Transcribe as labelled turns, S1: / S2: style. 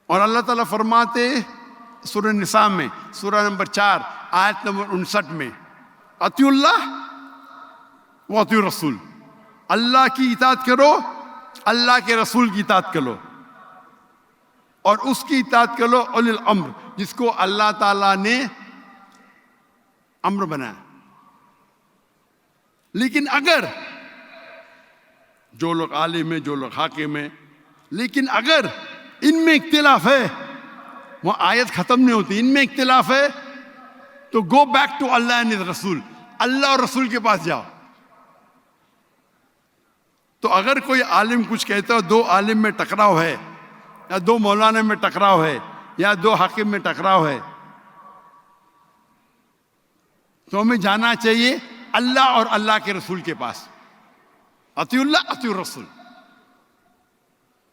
S1: और अल्लाह ताला फरमाते सूरह निसा में, सूरह नंबर 4 आयत नंबर 59 में, अतिउल्लाह व अतिउर रसूल, अल्लाह की इताअत करो, अल्लाह के रसूल की इताअत करो, और उसकी इताअत करो उलिल अम्र, जिसको अल्लाह ताला ने अम्र बनाया। लेकिन अगर जो लोग आलिम है, जो लोग हाकिम है, लेकिन अगर इनमें इख्तिलाफ है, वो आयत खत्म नहीं होती, इनमें इख्तिलाफ है, तो go back to Allah and Rasul, Allah और रसूल के पास जाओ। तो अगर कोई आलिम कुछ कहता है, दो आलिम में टकराव है, या दो मौलाना में टकराव है, या दो हाकिम में टकराव है, तो हमें जाना चाहिए अल्लाह और अल्लाह के रसूल के पास। अतिउल्लाह अतिउर रसूल।